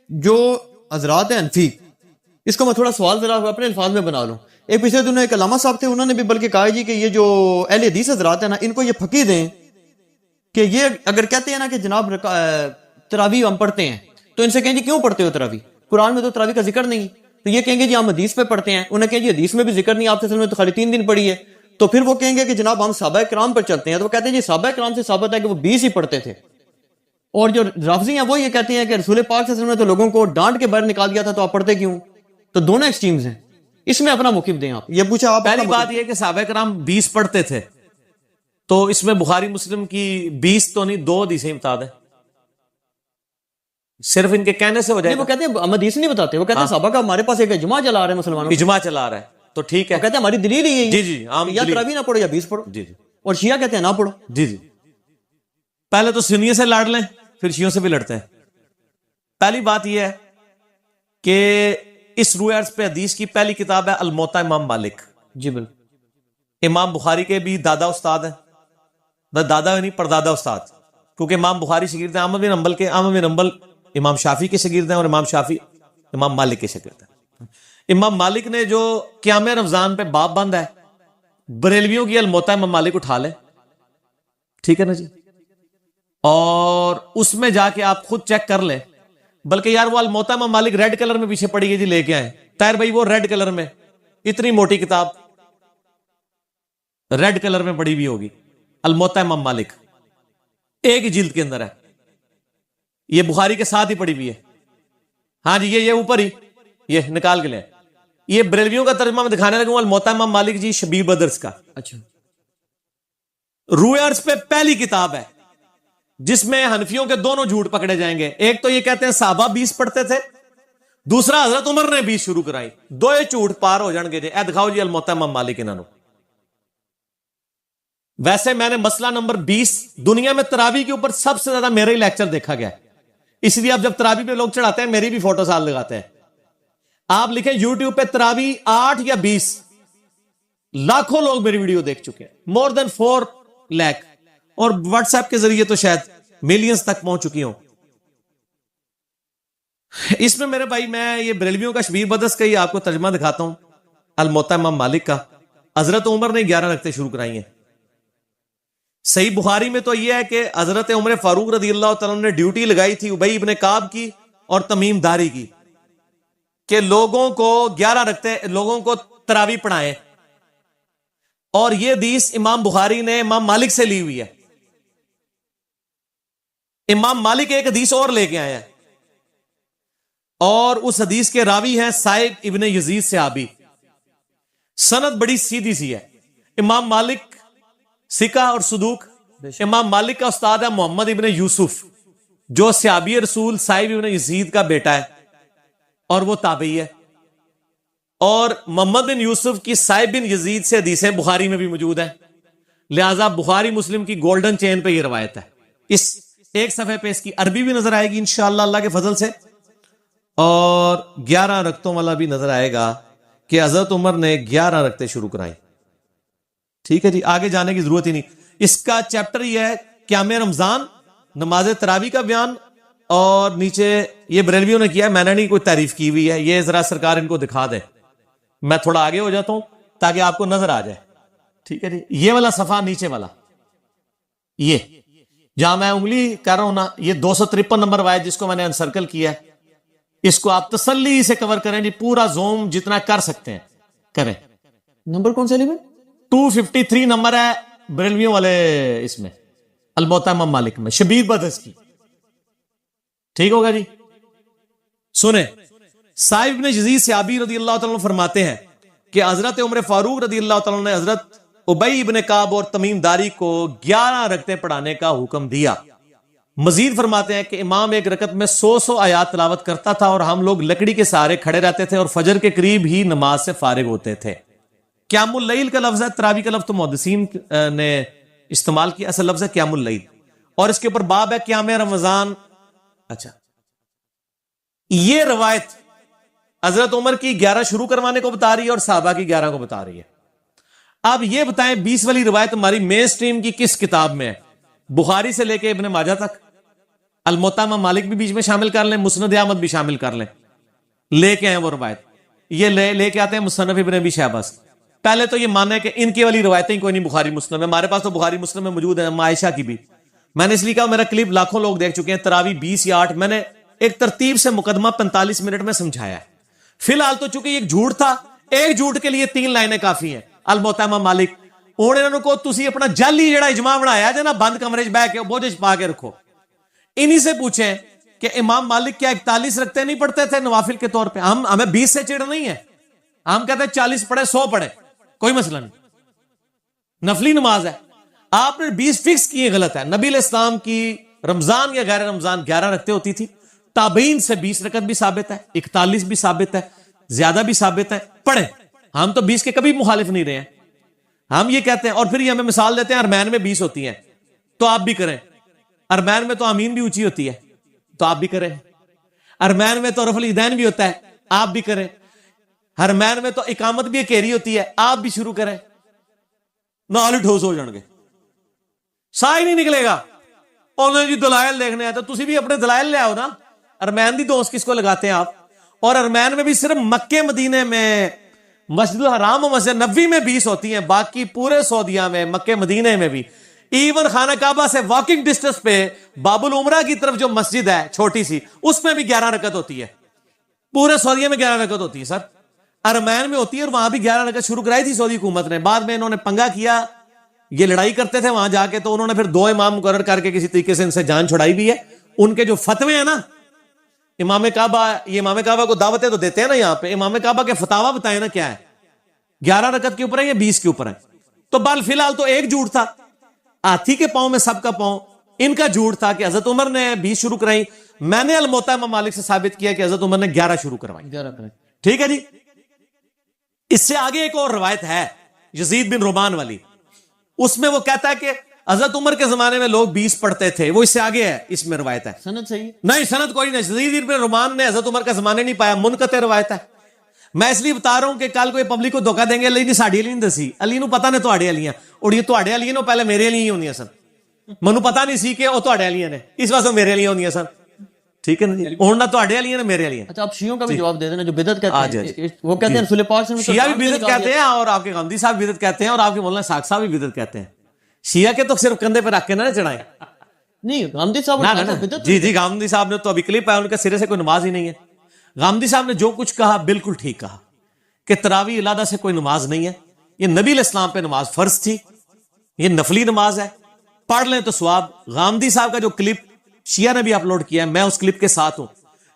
جو حضرات ہیں حنفی، اس کو میں تھوڑا سوال ذرا اپنے الفاظ میں بنا لوں. ایک پچھلے دنوں ایک علامہ صاحب تھے، انہوں نے بھی بلکہ کہا جی کہ یہ جو اہل حدیث حضرات ہیں نا، ان کو یہ پھکی دیں کہ یہ اگر کہتے ہیں نا کہ جناب تراویح ہم پڑھتے ہیں، تو ان سے کہیں جی کیوں پڑھتے ہو تراویح؟ قرآن میں تو تراویح کا ذکر نہیں. تو یہ کہیں گے جی ہم حدیث پہ پڑھتے ہیں. انہیں کہیں جی حدیث میں بھی ذکر نہیں، آپ نے تو خالی 3 دن پڑھی ہے. تو پھر وہ کہیں گے کہ جناب ہم صحابہ کرام پر چلتے ہیں. تو وہ کہتے ہیں جی صحابہ کرام سے ثابت ہے کہ وہ 20 ہی پڑھتے تھے. اور جو رافضی ہیں وہ یہ کہتے ہیں کہ رسول پاک صلی اللہ علیہ وسلم نے تو لوگوں کو ڈانٹ کے باہر نکال دیا تھا، تو آپ پڑھتے کیوں؟ تو دونوں ایکسٹریمز ہیں. اس میں اپنا موقف دیں آپ. یہ پوچھا آپ. پہلی بات یہ کہ صحابہ کرام 20 پڑھتے تھے، تو اس میں بخاری مسلم کی 20 تو نہیں 2 حدیثیں بتا دیں، صرف ان کے کہنے سے ہو جائے گا. وہ کہتے ہیں ہم حدیث نہیں بتاتے، وہ کہتے ہیں صحابہ کا ہمارے پاس ایک اجماع چلا رہا ہے مسلمانوں، اجماع چلا رہا ہے تو ٹھیک ہے. وہ کہتے ہیں ہماری دلیل ہی ہے جی جی یا تراویح نہ پڑھو یا 20 پڑھو. جی جی اور شیعہ کہتے ہیں نہ پڑھو. جی جی پہلے تو سنیوں سے لڑ لیں، پھر شیعوں سے بھی لڑتے ہیں. پہلی بات یہ ہے کہ اس روح عرض پہ حدیث کی پہلی کتاب ہے الموطا امام مالک. جی بالکل. امام بخاری کے بھی دادا استاد ہیں، دادا نہیں پردادا استاد، کیونکہ امام بخاری شاگرد ہیں احمد بن حنبل کے، احمد بن حنبل امام شافعی کے شاگرد ہیں، اور امام شافعی امام مالک کے شاگرد ہیں. امام مالک نے جو قیام رمضان پہ باب بند ہے، بریلویوں کی الموطا امام مالک اٹھا لیں، ٹھیک ہے نا جی، اور اس میں جا کے آپ خود چیک کر لیں. بلکہ یار وہ الموطا امام مالک ریڈ کلر میں پیچھے پڑی ہے جی، لے کے آئے طاہر بھائی، وہ ریڈ کلر میں اتنی موٹی کتاب ریڈ کلر میں پڑی ہوئی ہوگی، الموطا امام مالک ایک ہی جلد کے اندر ہے، یہ بخاری کے ساتھ ہی پڑی ہوئی ہے. ہاں جی یہ اوپر ہی، یہ نکال کے لیں. یہ بریلویوں کا ترجمہ میں دکھانے لگوں، الموطا امام مالک جی شبیر بدرس کا. اچھا. روح عرض پہ پہلی کتاب ہے جس میں حنفیوں کے دونوں جھوٹ پکڑے جائیں گے. ایک تو یہ کہتے ہیں صحابہ 20 پڑھتے تھے، دوسرا حضرت عمر نے 20 شروع کرائی. دو جھوٹ پار ہو جان گے جی. اے دکھاؤ جی الموطا امام مالک انہوں. ویسے میں نے مسئلہ نمبر 20 دنیا میں تراویح کے اوپر سب سے زیادہ میرا ہی لیکچر دیکھا گیا، اس لیے اب جب تراویح پہ لوگ چڑھاتے ہیں میری بھی فوٹو ساتھ لگاتے ہیں. آپ لکھیں یوٹیوب پہ تراویح 8 یا 20، لاکھوں لوگ میری ویڈیو دیکھ چکے ہیں، مور دین 4 لاکھ، اور واٹس ایپ کے ذریعے تو شاید ملینز تک پہنچ چکی ہوں. اس میں میرے بھائی میں یہ بریلویوں کا شبیر بدرس کا ہی آپ کو ترجمہ دکھاتا ہوں، الموطا امام مالک کا. حضرت عمر نے 11 رکعتیں شروع کرائی ہیں. صحیح بخاری میں تو یہ ہے کہ حضرت عمر فاروق رضی اللہ تعالیٰ نے ڈیوٹی لگائی تھی ابی ابن کعب کی اور تمیم داری کی کہ لوگوں کو 11 رکعتیں لوگوں کو تراویح پڑھائیں. اور یہ حدیث امام بخاری نے امام مالک سے لی ہوئی ہے. امام مالک ایک حدیث اور لے کے آئے ہیں، اور اس حدیث کے راوی ہیں سائب ابن یزید صحابی. سند بڑی سیدھی سی ہے. امام مالک سکہ اور صدوق. امام مالک کا استاد ہے محمد ابن یوسف، جو صحابی رسول سائب ابن یزید کا بیٹا ہے اور وہ تابعی ہے. اور محمد بن یوسف کی سائب بن یزید سے حدیثیں بخاری میں بھی موجود ہیں، لہذا بخاری مسلم کی گولڈن چین پہ یہ روایت ہے. اس ایک صفحے پہ اس کی عربی بھی نظر آئے گی انشاءاللہ اللہ کے فضل سے، اور 11 رکعتوں والا بھی نظر آئے گا کہ حضرت عمر نے 11 رکعتیں شروع کرائی. ٹھیک ہے جی، آگے جانے کی ضرورت ہی نہیں. اس کا چیپٹر یہ ہے قیام رمضان، نماز تراویح کا بیان، اور نیچے یہ بریلویوں نے کیا ہے، میں نے نہیں کوئی تعریف کی ہوئی ہے. یہ ذرا سرکار ان کو دکھا دیں، میں تھوڑا آگے ہو جاتا ہوں تاکہ آپ کو نظر آ جائے. ٹھیک ہے جی، یہ والا صفحہ نیچے والا، یہ جہاں میں انگلی کر رہا ہوں نا، یہ 253 نمبر روایت جس کو میں نے انسرکل کیا ہے، اس کو آپ تسلی سے کور کریں جی، پورا زوم جتنا کر سکتے ہیں کریں. نمبر کون سے لیے؟ 253 نمبر ہے بریلویوں والے اس میں الموطا امام مالک میں شبیر بدرس کی. ٹھیک ہوگا جی. سنیں، سائب بن یزید صحابی رضی اللہ تعالیٰ عنہ فرماتے ہیں کہ حضرت عمر فاروق رضی اللہ تعالیٰ عنہ نے حضرت ابی ابن کعب اور تمیم داری کو 11 رکعتیں پڑھانے کا حکم دیا. مزید فرماتے ہیں کہ امام ایک رکعت میں 100 آیات تلاوت کرتا تھا، اور ہم لوگ لکڑی کے سہارے کھڑے رہتے تھے اور فجر کے قریب ہی نماز سے فارغ ہوتے تھے. قیام اللیل کا لفظ ہے، تراویح کا لفظ تو محدثین نے استعمال کیا، اصل لفظ ہے قیام اللیل، اور اس کے اوپر باب ہے قیام رمضان. اچھا، یہ روایت حضرت عمر کی 11 شروع کروانے کو بتا رہی ہے اور صحابہ کی 11 کو بتا رہی ہے. اب یہ بتائیں 20 والی روایت ہماری مین سٹریم کی کس کتاب میں ہے؟ بخاری سے لے کے ابن ماجہ تک، الموطا امام مالک بھی بیچ میں شامل کر لیں, مسند احمد بھی شامل کر لیں, لے کے آئے وہ روایت. یہ لے کے آتے ہیں مصنف ابن ابی شیبہ سے. پہلے تو یہ مانا ہے کہ ان کی والی روایتیں کوئی نہیں بخاری مسلم میں, ہمارے پاس تو بخاری مسلم میں موجود ہیں, عائشہ کی بھی. میں نے اس لیے کہا, میرا کلپ لاکھوں لوگ دیکھ چکے ہیں, تراوی 20 یا 8, میں نے ایک ترتیب سے مقدمہ 45 منٹ میں سمجھایا ہے. فی الحال تو چونکہ ایک جھوٹ تھا, ایک جھوٹ کے لیے 3 لائنیں کافی ہیں. الموطا امام مالک ہن انہاں کو تسی اپنا جعلی جڑا اجماع بنایا جے نا, بند کمرے وچ بیٹھ کے بوجھ وچ پا کے رکھو. انہی سے پوچھیں کہ امام مالک کیا 41 رکھتے نہیں پڑھتے تھے نوافل کے طور پہ؟ ہمیں 20 سے چڑ نہیں ہے, ہم کہتے ہیں 40 پڑھے 100 پڑھے, کوئی مسئلہ نہیں, نفلی نماز ہے. آپ نے 20 فکس کیے, غلط ہے. نبی علیہ السلام کی رمضان یا غیر رمضان 11 رکھتے ہوتی تھی. تابعین سے 20 رکعت بھی ثابت ہے, 41 بھی ثابت ہے, زیادہ بھی ثابت ہے, پڑھیں. ہم تو 20 کے کبھی مخالف نہیں رہے ہیں. ہم یہ کہتے ہیں, اور پھر یہ ہمیں مثال دیتے ہیں ارمین میں 20 ہوتی ہیں تو آپ بھی کریں. ارمین میں تو آمین بھی اونچی ہوتی ہے تو آپ بھی کریں. ارمین میں تو رفع الیدین بھی ہوتا ہے, آپ بھی کریں. ارمین میں تو اقامت بھی اکیری ہوتی ہے, آپ بھی شروع کریں. نال ٹھوس ہو جان گے, سا ہی نہیں نکلے گا. انہوں نے جی دلائل دیکھنے ہیں تو تسی بھی اپنے دلائل لے آؤ نا. ارمین دی دوست کس کو لگاتے ہیں آپ؟ اور ارمین میں بھی صرف مکے مدینے میں, مسجد الحرام و مسجد نبوی میں 20 ہوتی ہیں, باقی پورے سعودیہ میں, مکے مدینے میں بھی, ایون خانہ کعبہ سے واکنگ ڈسٹنس پہ باب العمرہ کی طرف جو مسجد ہے چھوٹی سی, اس میں بھی 11 رکعت ہوتی ہے. پورے سعودیہ میں 11 رکعت ہوتی ہے سر. ارمین میں ہوتی ہے, اور وہاں بھی 11 رکعت شروع کرائی تھی سعودی حکومت نے. بعد میں انہوں نے پنگا کیا, یہ لڑائی کرتے تھے وہاں جا کے, تو انہوں نے پھر 2 امام مقرر کر کے کسی طریقے سے ان سے جان چھڑائی بھی ہے. ان کے جو فتوے ہیں نا, امام کعبہ, یہ امام کعبہ کو دعوتیں تو دیتے ہیں نا یہاں پہ, امام کعبہ کے فتاوا بتائیں نا کیا ہے, 11 رکعت کے اوپر ہے یا 20 کے اوپر ہے. تو بال فی الحال تو ایک جھوٹ تھا, ہاتھی کے پاؤں میں سب کا پاؤں. ان کا جھوٹ تھا کہ حضرت عمر نے 20 شروع کرائی. میں نے الموطا امام مالک سے ثابت کیا کہ حضرت عمر نے 11 شروع کروائی. ٹھیک ہے جی. اس سے آگے ایک اور روایت ہے یزید بن رومان والی, اس میں وہ کہتا ہے کہ حضرت عمر کے زمانے میں لوگ 20 پڑھتے تھے. وہ اس سے آگے ہے, اس میں روایت ہے. سند صحیح نہیں, سند کوئی نہیں. یزید بن رومان نے حضرت عمر کا زمانے نہیں پایا, منقطع روایت ہے. میں اس لیے بتا رہا ہوں کہ کل کوئی پبلک کو دھوکا دیں گے, علی نے ساڑی علی نہیں دسی, علی نو پتا نے تواڈے علیاں, اور یہ تواڈے علیاں نو پہلے میرے علیاں ہوندیاں سن, منو پتا نہیں سی کہ وہ تواڈے علیاں نے, اس واسطے میرے علیاں ہوندیاں سن. ٹھیک ہے نا جی, ہن نہ تواڈے علیاں نے میرے علیاں. اچھا, آپ شیعوں کا بھی جواب دے دینا جو بدعت کہتے ہیں. وہ کہتے ہیں رسول پاک صلی اللہ علیہ وسلم شیعہ بھی بدعت کہتے ہیں, اور آپ کے غامدی صاحب بھی بدعت کہتے ہیں, اور آپ کے مولانا ساق صاحب بھی بدعت کہتے ہیں. شیعہ کے تو صرف کندھے پہ رکھ کے نہ چڑھائیں. نہیں, غامدی صاحب جی غامدی صاحب نے تو ابھی کلپ ہے, ان کا سرے سے کوئی نماز ہی نہیں ہے. غامدی صاحب نے جو کچھ کہا بالکل ٹھیک کہا کہ تراویح علیحدہ سے کوئی نماز نہیں ہے. یہ نبی علیہ السلام پہ نماز فرض تھی, یہ نفلی نماز ہے, پڑھ لیں تو ثواب. غامدی صاحب کا جو کلپ شیعہ نے بھی اپلوڈ کیا ہے, میں اس کلپ کے ساتھ ہوں.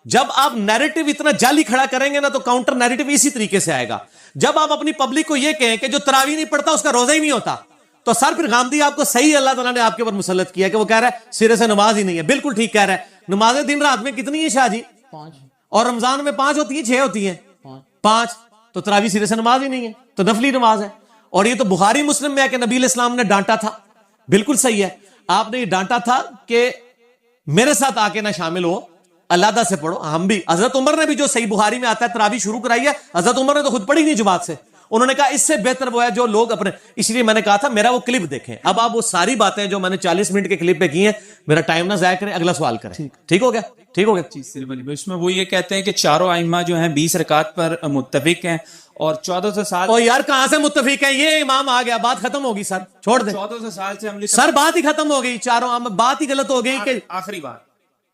جب آپ نیریٹو اتنا جعلی کھڑا کریں گے نا, تو کاؤنٹر نیریٹو اسی طریقے سے آئے گا. جب آپ اپنی پبلک کو یہ کہیں کہ جو تراویح نہیں پڑھتا اس کا روزہ ہی نہیں ہوتا, تو سر پھر غامدی آپ کو صحیح اللہ تعالیٰ نے آپ کے اوپر مسلط کیا کہ وہ کہہ رہا ہے سرے سے نماز ہی نہیں ہے. بالکل ٹھیک کہہ رہا ہے. نمازیں دن رات میں کتنی ہیں شاہ جی؟ 5. اور رمضان میں 5 ہوتی ہیں, 6 ہوتی ہیں, 5. تو تراویح سرے سے نماز ہی نہیں ہے, تو نفلی نماز ہے. اور یہ تو بخاری مسلم میں ہے کہ نبی علیہ السلام نے ڈانٹا تھا. بالکل صحیح ہے, آپ نے یہ ڈانٹا تھا کہ میرے ساتھ آ کے نہ شامل ہو, علیحدہ سے پڑھو. ہم بھی, حضرت عمر نے بھی جو صحیح بخاری میں آتا ہے تراویح شروع کرائی ہے, حضرت عمر نے تو خود پڑھی نہیں جماعت سے. انہوں نے کہا اس سے بہتر وہ ہے جو لوگ اپنے, اس لیے میں نے کہا تھا میرا وہ کلپ دیکھیں. اب آپ وہ ساری باتیں جو میں نے 40 منٹ کے کلپ پہ کی ہیں, میرا ٹائم نہ ضائع کریں, اگلا سوال کریں. ٹھیک ہو گیا, ٹھیک ہو گیا. اس میں وہ یہ کہتے ہیں کہ چاروں ائمہ جو ہیں 20 رکعت پر متفق ہیں, اور 1400 سال. او یار کہاں سے متفق ہیں, یہ امام آ گیا, بات ختم ہوگی سر, چھوڑ دیں. 1400 سال سے ہم سر بات ہی ختم ہو گئی, چاروں بات ہی غلط ہو گئی. کہ آخری بات,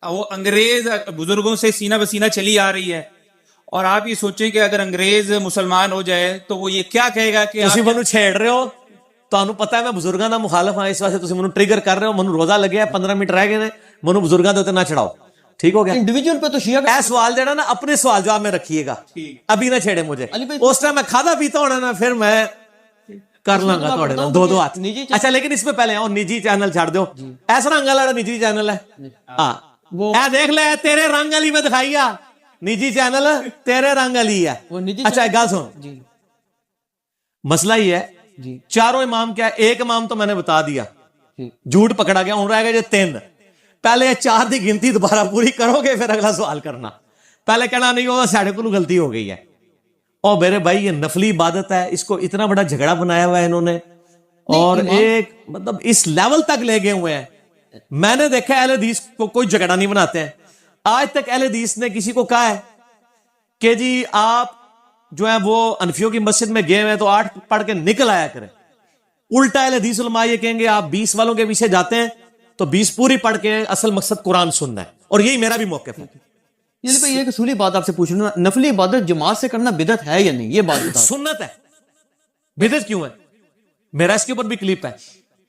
وہ انگریز بزرگوں سے سینہ بسینہ چلی آ رہی ہے, اور آپ یہ سوچیں کہ اگر انگریز مسلمان ہو جائے تو وہ یہ کیا کہے گا کہ تسی منو چھیڑ رہے ہو, تانوں پتہ ہے میں بزرگاں دا مخالف ہاں, اس واسطے تسی منو ٹریگر کر رہے ہو. منو روزہ لگیا ہے, 15 منٹ رہ گئے نے, منو بزرگاں دے تے نہ چڑھاؤ. ٹھیک ہو گیا. انڈیویجول پہ تو شیعہ اے سوال جڑا نا اپنے سوال جواب میں رکھیے گا, ابھی نہ چھیڑے مجھے. اس ٹائم میں کھادا پیتا ہونا نا, پھر میں کر لوں گا تھوڑے نال 2 ہاتھ. اچھا لیکن اس میں پہلے آؤ, نجی چینل چھڑ دو. ایسا رنگ والا نجی چینل ہے, ہاں اے دیکھ لے, تیرے رنگ والی میں دکھائیا, نجی چینل تیرے رنگ والی ہے. اچھا ایک گل سن, مسئلہ یہ ہے چاروں امام کیا ہے, ایک امام تو میں نے بتا دیا, جھوٹ پکڑا گیا, ہوں رہ گئے جو 3. پہلے 4 دی گنتی دوبارہ پوری کرو گے, پھر اگلا سوال کرنا. پہلے کہنا نہیں ہوگا ساڑھے کو غلطی ہو گئی ہے. اور میرے بھائی یہ نفلی عبادت ہے, اس کو اتنا بڑا جھگڑا بنایا ہوا ہے انہوں نے, اور ایک مطلب اس لیول تک لے گئے ہوئے ہیں میں نے دیکھا اہل حدیث کو کوئی جھگڑا نہیں بناتے ہیں. آج تک اہل حدیث نے کسی کو کہا ہے کہ جی آپ جو ہے وہ انفیوں کی مسجد میں گئے ہوئے تو 8 پڑھ کے نکل آیا کریں. الٹا اہل حدیث علماء یہ کہیں گے آپ 20 والوں کے پیچھے جاتے ہیں تو 20 پوری پڑھ کے اصل مقصد قرآن سننا ہے. اور یہی میرا بھی موقف ہے. یہ ایک اصولی بات آپ سے پوچھ رہا ہوں, نفلی عبادت جماعت سے کرنا بدعت ہے یا نہیں, یہ بات بتا. سنت ہے, بدعت کیوں ہے؟ میرا اس کے اوپر بھی کلپ ہے.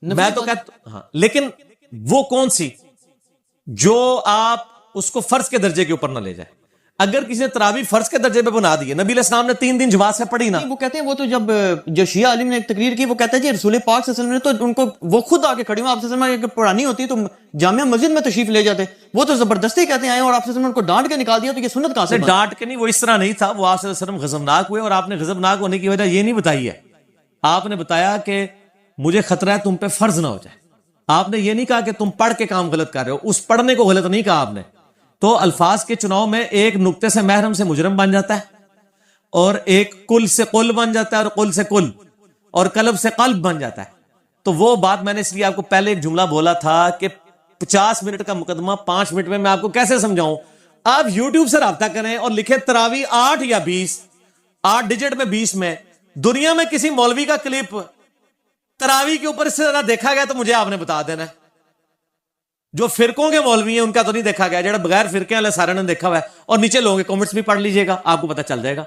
میں تو کہتا ہاں, لیکن وہ کون سی جو آپ اس کو فرض کے درجے کے اوپر نہ لے جائے. اگر کسی نے تراویح فرض کے درجے پہ بنا دی ہے, نبی علیہ السلام نے 3 دن جماعت سے پڑھی نا, وہ کہتے ہیں وہ تو جب جو شیعہ عالم نے ایک تقریر کی وہ کہتا ہے جی رسول پاک صلی اللہ علیہ وسلم نے تو ان کو وہ خود آ کے کھڑی ہوں, آپ صلی اللہ علیہ وسلم اگر پڑھانی ہوتی تو جامعہ مسجد میں تشریف لے جاتے, وہ تو زبردستی کہتے ہیں آئے اور آپ صلی اللہ علیہ وسلم ان کو ڈانٹ کے نکال دیا, تو یہ سنت کہاں سے بنی؟ ڈانٹ کے نہیں, وہ اس طرح نہیں تھا. وہ آپ صلی اللہ علیہ وسلم غضبناک ہوئے اور آپ نے غضبناک ہونے کی وجہ یہ نہیں بتائی ہے. آپ نے بتایا کہ مجھے خطرہ ہے تم پہ فرض نہ ہو جائے. آپ نے یہ نہیں کہا کہ تم پڑھ کے کام غلط کر رہے ہو, اس پڑھنے کو غلط نہیں کہا آپ نے. تو الفاظ کے چناؤ میں ایک نقطے سے محرم سے مجرم بن جاتا ہے, اور ایک کل سے قل بن جاتا ہے, اور قل سے کل, اور قلب سے قلب بن جاتا ہے. تو وہ بات میں نے اس لیے آپ کو پہلے ایک جملہ بولا تھا کہ 50 منٹ کا مقدمہ 5 منٹ میں آپ کو کیسے سمجھاؤں. آپ یوٹیوب سے رابطہ کریں اور لکھیں تراویح 8 یا 20, 8 ڈیجٹ میں 20 میں. دنیا میں کسی مولوی کا کلپ تراویح کے اوپر اس سے زیادہ دیکھا گیا تو مجھے آپ نے بتا دینا ہے. جو فرقوں کے مولوی ہیں ان کا تو نہیں دیکھا گیا, جڑا بغیر فرقے والے سارے نے دیکھا ہوا ہے. اور نیچے لوگوں کے کمنٹس بھی پڑھ لیجئے گا, آپ کو پتہ چل جائے گا.